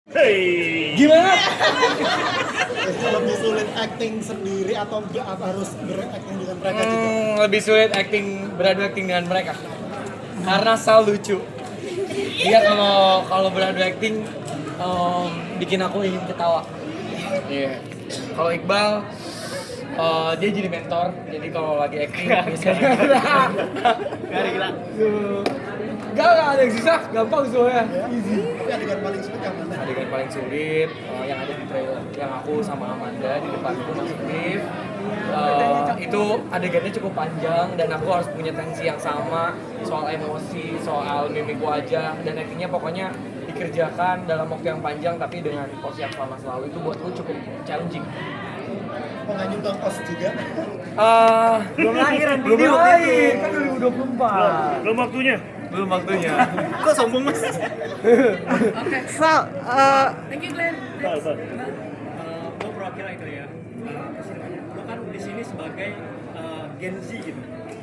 Hey. Gimana? Lebih sulit acting sendiri atau harus beracting dengan mereka juga? Lebih sulit beradu acting dengan mereka. Karena Sal lucu. Dia kalau beradu acting bikin aku ingin ketawa. Iya. Kalau Iqbal dia jadi mentor. Jadi kalau lagi acting biasanya Gila. Gak ada yang susah, gampang semuanya. Easy. Tapi adegan paling sulit yang mana? Adegan paling sulit yang ada di trailer, yang aku sama Amanda di depanku masuk lift. Itu adegannya cukup panjang dan aku harus punya tensi yang sama soal emosi, soal mimik wajah dan actingnya pokoknya dikerjakan dalam waktu yang panjang tapi dengan pose yang sama selalu. Itu buatku cukup challenging. Oh, nggak nyumbang kos juga? Belum lahir kan 2024. Belum waktunya. Belum waktunya. Kok sombong mas? Sal, Thank you Glenn. Sal. Gue perwakilan itu ya. Lo kan di sini sebagai Gen Z gitu.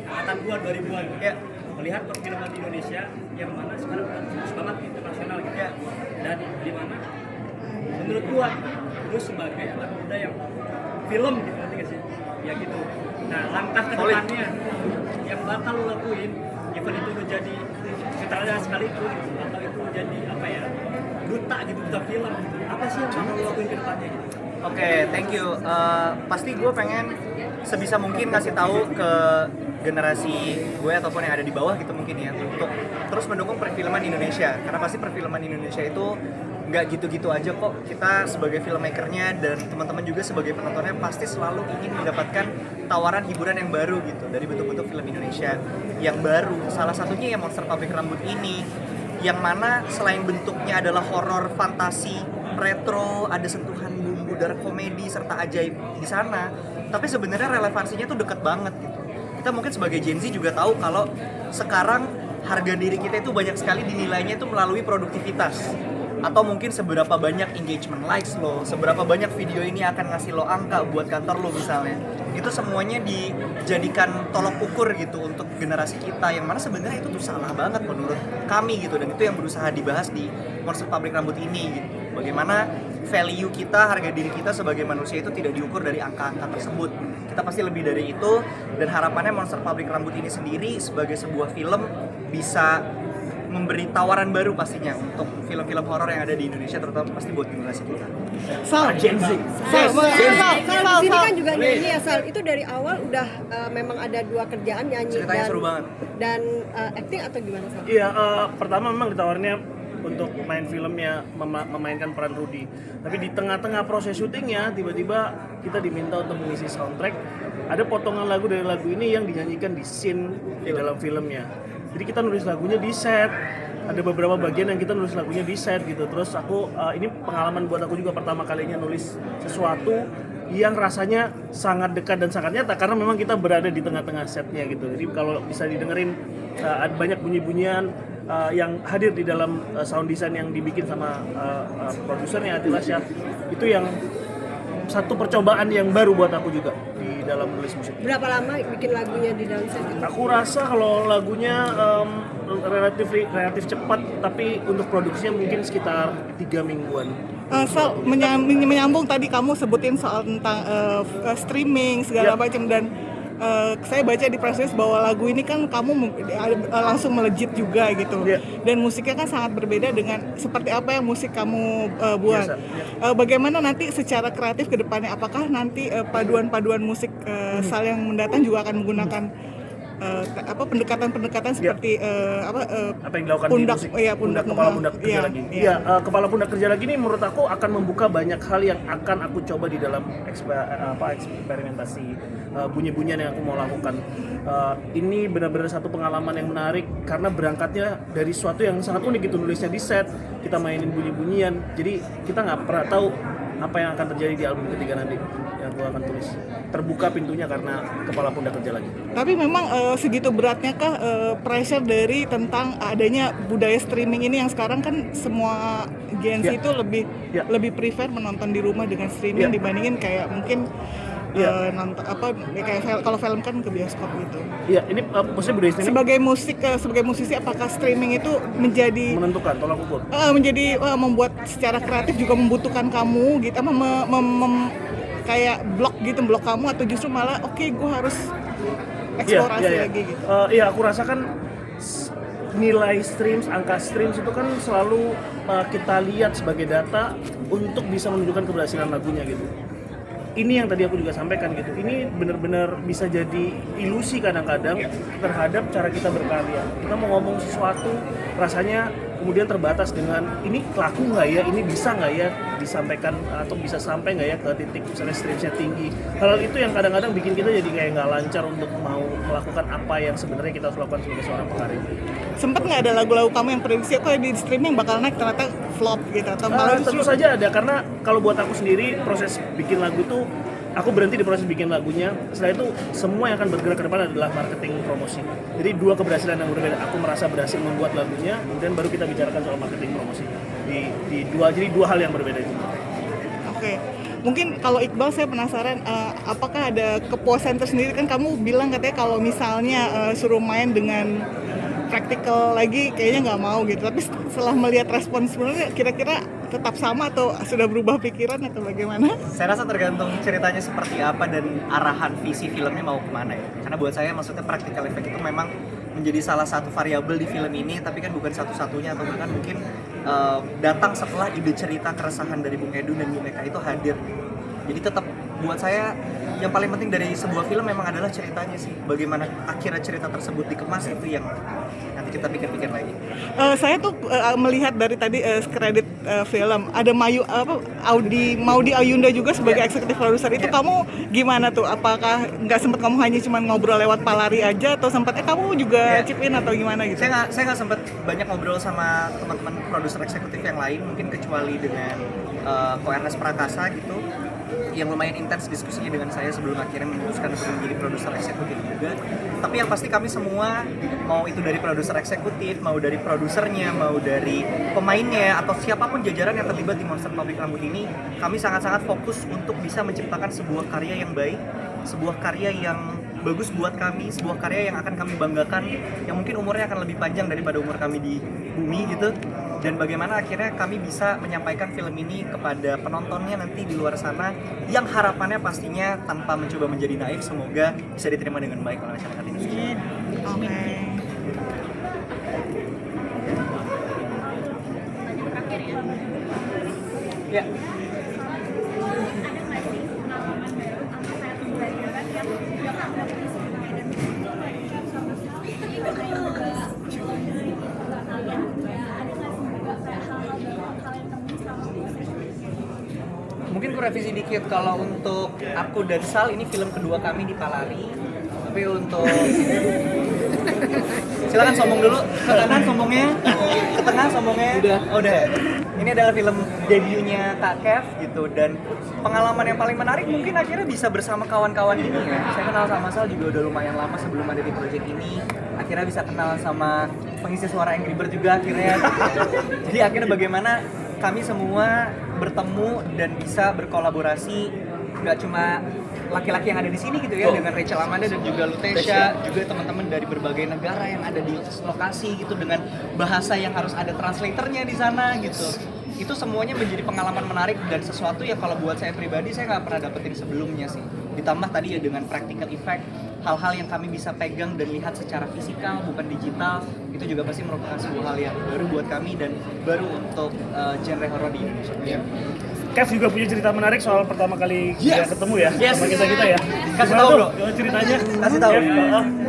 Angkatan gua 2000-an. Ya. Melihat perfilman di Indonesia yang mana sekarang kan banget internasional gitu. Ya. Dan di mana menurut gua lu sebagai anak muda yang film gitu nanti gak sih? Ya gitu. Nah, langkah ke depannya yang bakal lu lakuin, even itu lu jadi sutradara sekaligus atau itu jadi apa ya? Duta gitu, duta film. Apa sih yang bakal lu lakuin ke depannya gitu? Oke, thank you. Pasti gue pengen sebisa mungkin ngasih tahu ke generasi gue ataupun yang ada di bawah gitu mungkin ya untuk terus mendukung perfilman Indonesia karena pasti perfilman Indonesia itu nggak gitu-gitu aja kok. Kita sebagai filmmakernya dan teman-teman juga sebagai penontonnya pasti selalu ingin mendapatkan tawaran hiburan yang baru gitu dari bentuk-bentuk film Indonesia yang baru. Salah satunya ya Monster Pabrik Rambut ini yang mana selain bentuknya adalah horor fantasi retro, ada sentuhan bumbu dark komedi serta ajaib di sana, tapi sebenarnya relevansinya tuh deket banget gitu. Kita mungkin sebagai Gen Z juga tahu kalau sekarang harga diri kita itu banyak sekali dinilainya itu melalui produktivitas atau mungkin seberapa banyak engagement likes lo, seberapa banyak video ini akan ngasih lo angka buat kantor lo misalnya. Itu semuanya dijadikan tolok ukur gitu untuk generasi kita yang mana sebenarnya itu tuh salah banget menurut kami gitu dan itu yang berusaha dibahas di Monster Pabrik Rambut ini gitu. Bagaimana value kita, harga diri kita sebagai manusia itu tidak diukur dari angka-angka tersebut. Kita pasti lebih dari itu dan harapannya Monster Pabrik Rambut ini sendiri sebagai sebuah film bisa memberi tawaran baru pastinya untuk film-film horor yang ada di Indonesia terutama pasti buat generasi kita. Sal, Gen Z. Sal, Kalau di sini kan juga nyanyi ya Sal, itu dari awal udah memang ada dua kerjaan nyanyi Ceritanya seru banget. dan acting atau gimana Sal? Iya, pertama memang ditawarnya untuk main filmnya memainkan peran Rudy. Tapi di tengah-tengah proses syutingnya tiba-tiba kita diminta untuk mengisi soundtrack. Ada potongan lagu dari lagu ini yang dinyanyikan di scene di dalam filmnya. Jadi kita nulis lagunya di set. Ada beberapa bagian yang kita nulis lagunya di set gitu. Terus aku ini pengalaman buat aku juga pertama kalinya nulis sesuatu yang rasanya sangat dekat dan sangat nyata karena memang kita berada di tengah-tengah setnya gitu. Jadi kalau bisa didengerin ada banyak bunyi-bunyian yang hadir di dalam sound design yang dibikin sama produsernya Atila Syah. Itu yang satu percobaan yang baru buat aku juga di dalam nulis musik. Berapa lama bikin lagunya di dalam set itu? Aku rasa kalau lagunya relatif cepat, tapi untuk produksinya mungkin sekitar 3 mingguan. Sal, menyambung tadi kamu sebutin soal tentang streaming segala macam dan saya baca di press release bahwa lagu ini kan kamu langsung melejit juga gitu. Dan musiknya kan sangat berbeda dengan seperti apa yang musik kamu buat. Bagaimana nanti secara kreatif ke depannya, apakah nanti paduan-paduan musik Sal yang mendatang juga akan menggunakan pendekatan-pendekatan seperti apa yang dilakukan pundak, di musik, iya, pundak kepala pundak kerja iya, lagi. iya. Kepala pundak kerja lagi ini menurut aku akan membuka banyak hal yang akan aku coba di dalam eksperimentasi bunyi-bunyian yang aku mau lakukan. Ini benar-benar satu pengalaman yang menarik karena berangkatnya dari sesuatu yang sangat unik gitu, nulisnya di set, kita mainin bunyi-bunyian, jadi kita nggak pernah tahu apa yang akan terjadi di album ketiga nanti yang aku akan tulis. Terbuka pintunya karena kepala pundak kerja lagi. Tapi memang segitu beratnya kah pressure dari tentang adanya budaya streaming ini yang sekarang kan semua Gen Z itu lebih prefer menonton di rumah dengan streaming dibandingin kayak mungkin nonton apa ya kayak kalau film kan ke bioskop gitu. Iya, ini maksudnya budaya streaming Sebagai musisi apakah streaming itu menjadi menentukan tolak ukur. membuat secara kreatif juga membutuhkan kamu gitu kayak blok kamu atau justru malah gue harus eksplorasi lagi gitu. Iya, aku rasakan nilai streams, angka streams itu kan selalu kita lihat sebagai data untuk bisa menunjukkan keberhasilan lagunya gitu. Ini yang tadi aku juga sampaikan gitu. Ini benar-benar bisa jadi ilusi kadang-kadang terhadap cara kita berkarya. Kita mau ngomong sesuatu rasanya kemudian terbatas dengan ini laku nggak ya, ini bisa nggak ya disampaikan atau bisa sampai nggak ya ke titik misalnya streamsnya tinggi. Hal itu yang kadang-kadang bikin kita jadi kayak nggak lancar untuk mau melakukan apa yang sebenarnya kita harus lakukan sebagai seorang pengarang. Sempet nggak ada lagu-lagu kamu yang prediksi kok di streaming bakal naik ternyata flop gitu atau malah Tentu saja ada, karena kalau buat aku sendiri proses bikin lagu tuh aku berhenti di proses bikin lagunya. Setelah itu semua yang akan bergerak ke depan adalah marketing promosi. Jadi dua keberhasilan yang berbeda. Aku merasa berhasil membuat lagunya, kemudian baru kita bicarakan soal marketing promosi. Jadi dua hal yang berbeda itu. Oke. Mungkin kalau Iqbal saya penasaran apakah ada kepuasan tersendiri, kan kamu bilang katanya kalau misalnya suruh main dengan praktikal lagi kayaknya nggak mau gitu, tapi setelah melihat respon sebenarnya kira-kira tetap sama atau sudah berubah pikiran atau bagaimana? Saya rasa tergantung ceritanya seperti apa dan arahan visi filmnya mau kemana ya. Karena buat saya maksudnya practical effect itu memang menjadi salah satu variabel di film ini, tapi kan bukan satu-satunya, atau bahkan mungkin datang setelah ide cerita keresahan dari Bung Edu dan Bung Eka itu hadir. Jadi tetap buat saya yang paling penting dari sebuah film memang adalah ceritanya sih. Bagaimana akhirnya cerita tersebut dikemas itu yang nanti kita pikir-pikir lagi. Saya tuh melihat dari tadi kredit film ada Maudy Ayunda juga sebagai eksekutif produser. Itu kamu gimana tuh? Apakah nggak sempat kamu hanya cuma ngobrol lewat Palari aja atau sempatnya kamu juga chip in atau gimana gitu? Saya nggak sempat banyak ngobrol sama teman-teman produser eksekutif yang lain, mungkin kecuali dengan Ko Ernest Prakasa gitu, yang lumayan intens diskusinya dengan saya sebelum akhirnya memutuskan untuk menjadi produser eksekutif juga. Tapi yang pasti kami semua, mau itu dari produser eksekutif, mau dari produsernya, mau dari pemainnya, atau siapapun jajaran yang terlibat di Monster Pabrik Rambut ini, kami sangat-sangat fokus untuk bisa menciptakan sebuah karya yang baik, sebuah karya yang bagus buat kami, sebuah karya yang akan kami banggakan, yang mungkin umurnya akan lebih panjang daripada umur kami di bumi gitu. Dan bagaimana akhirnya kami bisa menyampaikan film ini kepada penontonnya nanti di luar sana, yang harapannya pastinya tanpa mencoba menjadi naif, semoga bisa diterima dengan baik oleh masyarakat Indonesia. Oke. Ya. Mungkin aku revisi dikit, kalau untuk aku dan Sal ini film kedua kami di Palari. Tapi untuk silakan sombong dulu, ke kanan sombongnya, ke tengah sombongnya. Udah. Ini adalah film debutnya Kak Kev gitu, dan pengalaman yang paling menarik mungkin akhirnya bisa bersama kawan-kawan ini ya. Saya kenal sama Sal juga udah lumayan lama sebelum ada di project ini. Akhirnya bisa kenal sama pengisi suara Angry Bird juga akhirnya. Jadi akhirnya bagaimana kami semua bertemu dan bisa berkolaborasi, nggak cuma laki-laki yang ada di sini gitu ya, dengan Rachel Amanda dan juga Lutesha, juga teman-teman dari berbagai negara yang ada di lokasi gitu, dengan bahasa yang harus ada translatornya di sana gitu. Itu semuanya menjadi pengalaman menarik dan sesuatu yang kalau buat saya pribadi saya nggak pernah dapetin sebelumnya sih. Ditambah tadi ya dengan practical effect, hal-hal yang kami bisa pegang dan lihat secara fisikal bukan digital, itu juga pasti merupakan sebuah hal yang baru buat kami dan baru untuk genre horor di Indonesia. Kev juga punya cerita menarik soal pertama kali kita ketemu ya sama kita ya. Kasih tahu bro, Gimana ceritanya? kasih tahu.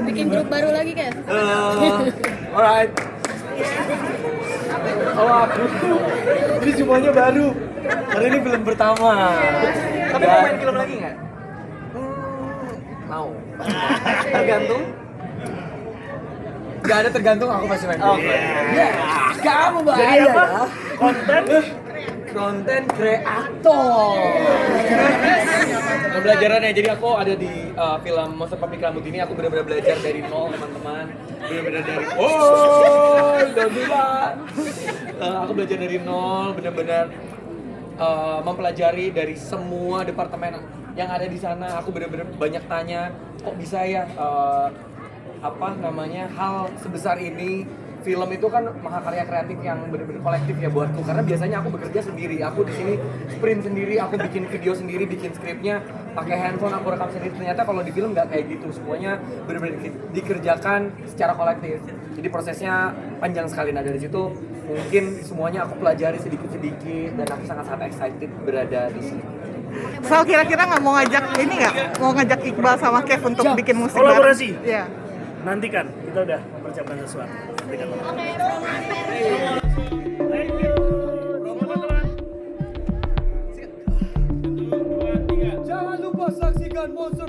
Bikin grup baru lagi kan? Alright. Kalau aku, ini semuanya baru. Karena ini film pertama. Tapi mau main film lagi nggak? Mau. Tergantung. Gak ada tergantung, aku pasti main. Oke. Ya, kamu bahaya. Jadi apa? Ya. Konten Kreator. Pembelajarannya, jadi aku ada di film Monster Pabrik Rambut ini, aku benar-benar belajar dari nol teman-teman. Benar-benar dari don't do that. Aku belajar dari nol, benar-benar mempelajari dari semua departemen yang ada di sana. Aku bener-bener banyak tanya, kok bisa ya hal sebesar ini. Film itu kan mahakarya kreatif yang bener-bener kolektif ya buatku, karena biasanya aku bekerja sendiri, aku di sini sprint sendiri, aku bikin video sendiri, bikin skripnya pakai handphone, aku rekam sendiri. Ternyata kalau di film nggak kayak gitu, semuanya bener-bener dikerjakan secara kolektif. Jadi prosesnya panjang sekali. Nah dari situ mungkin semuanya aku pelajari sedikit-sedikit dan aku sangat-sangat excited berada di sini. Sal, kira-kira nggak mau ngajak Iqbal sama Kev untuk Siap. bikin musik Kolaborasi. bareng? Iya. Nantikan, kita udah persiapkan sesuatu. Nantikan. Jangan lupa saksikan Monster